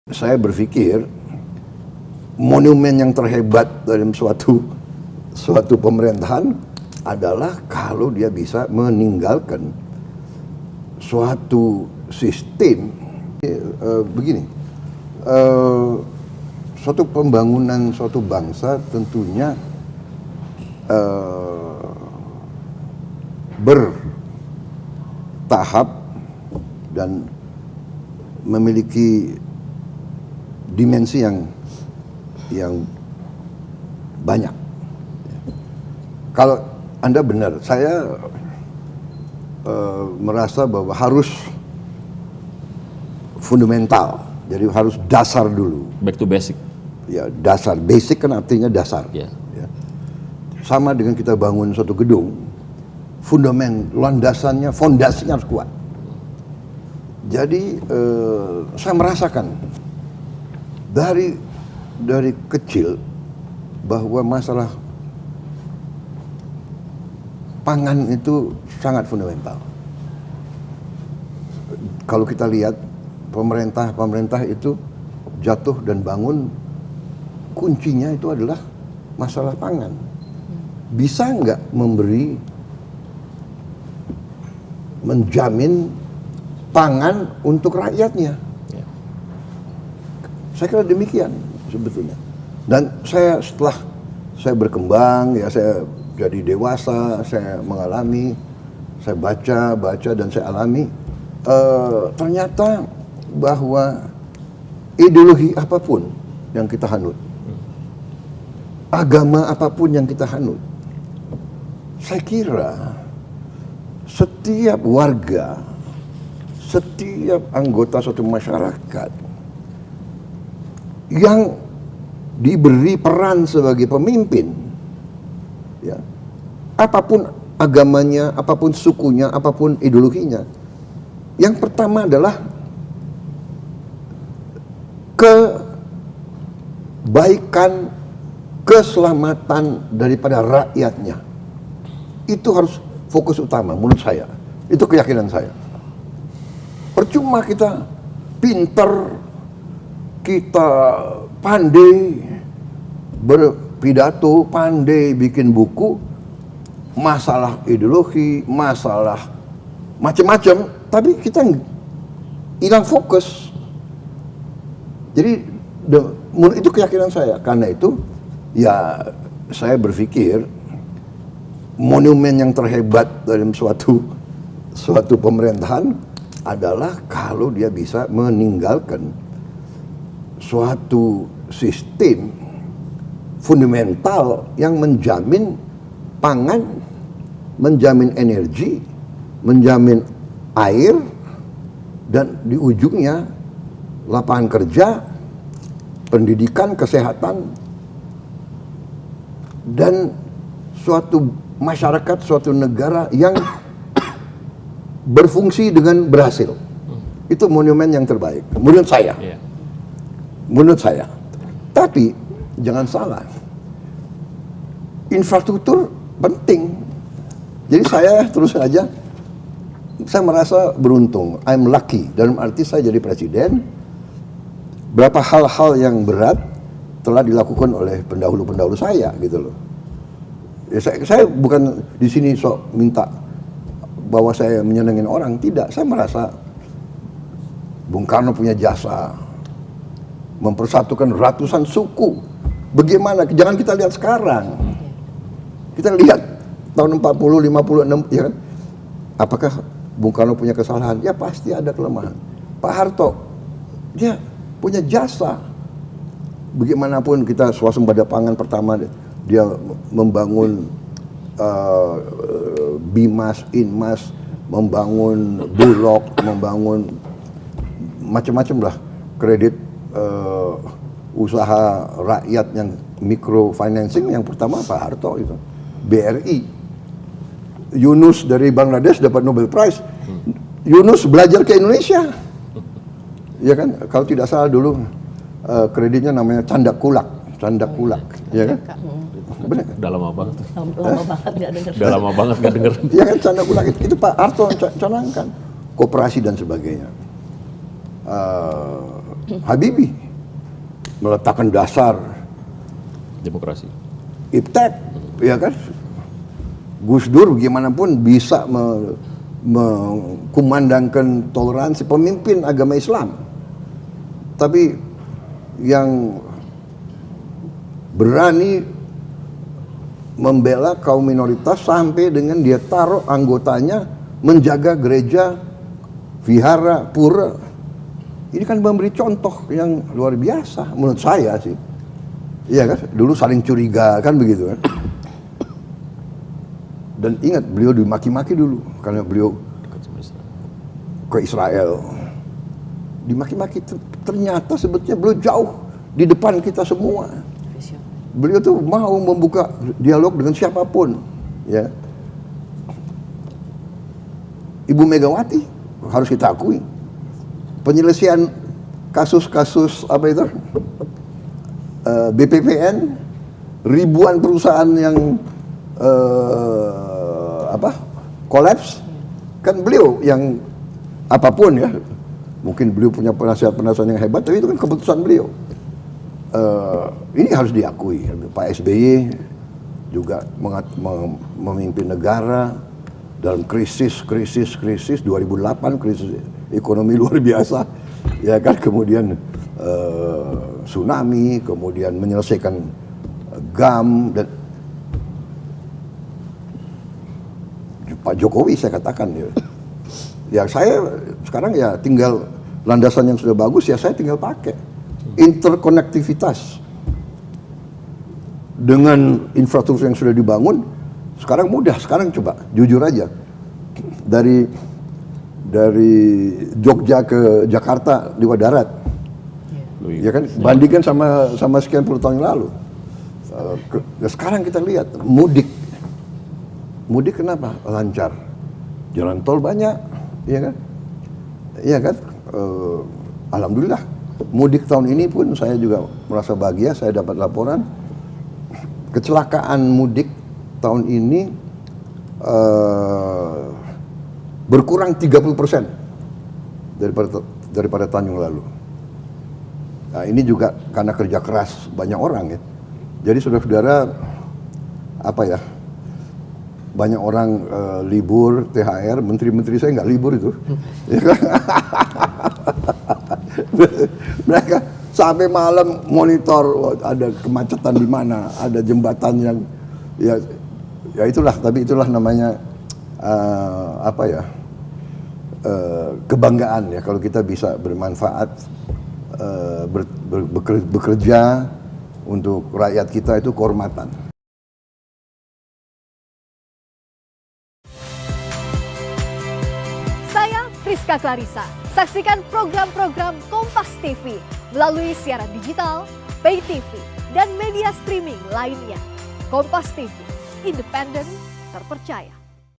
Saya berpikir monumen yang terhebat dalam suatu pemerintahan adalah kalau dia bisa meninggalkan suatu sistem begini. Suatu pembangunan suatu bangsa tentunya bertahap dan memiliki dimensi yang banyak. Kalau Anda benar, saya merasa bahwa harus fundamental, jadi harus dasar dulu. Back to basic. Ya, dasar. Basic kan artinya dasar. Yeah. Ya. Sama dengan kita bangun suatu gedung, landasannya, fondasinya harus kuat. Jadi saya merasakan dari kecil bahwa masalah pangan itu sangat fundamental. Kalau kita lihat pemerintah itu jatuh dan bangun, kuncinya itu adalah masalah pangan. Bisa nggak menjamin pangan untuk rakyatnya? Ya. Saya kira demikian sebetulnya. Dan setelah saya berkembang, ya saya jadi dewasa, saya mengalami, saya baca dan saya alami, ternyata bahwa ideologi apapun yang kita hanut, agama apapun yang kita hanut, saya kira setiap warga, setiap anggota suatu masyarakat yang diberi peran sebagai pemimpin, ya, apapun agamanya, apapun sukunya, apapun ideologinya, yang pertama adalah kebaikan, keselamatan daripada rakyatnya. Itu harus fokus utama menurut saya. Itu keyakinan saya. Percuma kita pinter, kita pandai berpidato, pandai bikin buku, masalah ideologi, masalah macam-macam, tapi kita hilang fokus. Jadi itu keyakinan saya. Karena itu ya saya berpikir monumen yang terhebat dalam suatu pemerintahan adalah kalau dia bisa meninggalkan suatu sistem fundamental yang menjamin pangan, menjamin energi, menjamin air, dan di ujungnya lapangan kerja, pendidikan, kesehatan, dan suatu masyarakat, suatu negara yang berfungsi dengan berhasil. Itu monumen yang terbaik menurut saya. Yeah. Menurut saya. Tapi jangan salah, infrastruktur penting. Jadi saya terus saja, saya merasa beruntung, I'm lucky, dalam arti saya jadi presiden. Berapa hal-hal yang berat telah dilakukan oleh pendahulu saya gitu loh. Ya, saya bukan di sini sok minta bahwa saya menyenangin orang, tidak. Saya merasa Bung Karno punya jasa mempersatukan ratusan suku. Bagaimana? Jangan kita lihat sekarang. Kita lihat tahun 40, 56, ya kan? Apakah Bung Karno punya kesalahan? Ya pasti ada kelemahan. Pak Harto, dia punya jasa. Bagaimanapun kita swasembada pangan pertama, dia membangun Bimas, Inmas, membangun Bulog, membangun macam-macam lah kredit usaha rakyat yang microfinancing. Yang pertama Pak Harto itu, BRI. Yunus dari Bangladesh dapat Nobel Prize. Yunus belajar ke Indonesia, ya kan? Kalau tidak salah dulu kreditnya namanya Canda Kulak, ya kan? Benar kan? Udah lama banget. Lama banget nggak denger. Udah lama banget nggak denger. Ya kan, Canda Kulak itu Pak Harto canangkan, koperasi dan sebagainya. Habibie meletakkan dasar Demokrasi. iptek, ya kan? Gus Dur bagaimanapun bisa mengkumandangkan toleransi, pemimpin agama Islam. Tapi yang berani membela kaum minoritas sampai dengan dia taruh anggotanya menjaga gereja, vihara, pura. Ini kan memberi contoh yang luar biasa menurut saya sih. Iya kan? Dulu saling curiga kan begitu kan. Dan ingat beliau dimaki-maki dulu karena beliau ke Israel. Dimaki-maki, ternyata sebetulnya beliau jauh di depan kita semua. Beliau tuh mau membuka dialog dengan siapapun, ya. Ibu Megawati harus kita akui, penyelesaian kasus-kasus apa itu, BPPN, ribuan perusahaan yang kolaps, kan beliau yang apapun ya, mungkin beliau punya penasihat-penasihat yang hebat, tapi itu kan keputusan beliau. Ini harus diakui. Pak SBY juga memimpin negara dalam krisis 2008, krisis ekonomi luar biasa, ya kan, kemudian tsunami, kemudian menyelesaikan GAM, dan Pak Jokowi saya katakan ya saya sekarang ya tinggal landasan yang sudah bagus, ya saya tinggal pakai interkonektivitas dengan infrastruktur yang sudah dibangun. Sekarang mudah, sekarang coba jujur aja dari Jogja ke Jakarta lewat darat, ya kan, bandingkan sama sekian puluh tahun yang lalu. Sekarang kita lihat mudik kenapa lancar, jalan tol banyak, ya kan, alhamdulillah. Mudik tahun ini pun saya juga merasa bahagia, saya dapat laporan kecelakaan mudik tahun ini berkurang 30% daripada tahun yang lalu. Nah, ini juga karena kerja keras banyak orang ya. Jadi saudara-saudara, banyak orang libur, THR, menteri-menteri saya nggak libur itu. Mereka sampai malam monitor ada kemacetan di mana, ada jembatan yang ya itulah, tapi itulah namanya kebanggaan ya, kalau kita bisa bermanfaat, bekerja untuk rakyat kita, itu kehormatan. Saya Friska Clarissa. Saksikan program-program Kompas TV melalui siaran digital, pay TV, dan media streaming lainnya. Kompas TV, independen, terpercaya.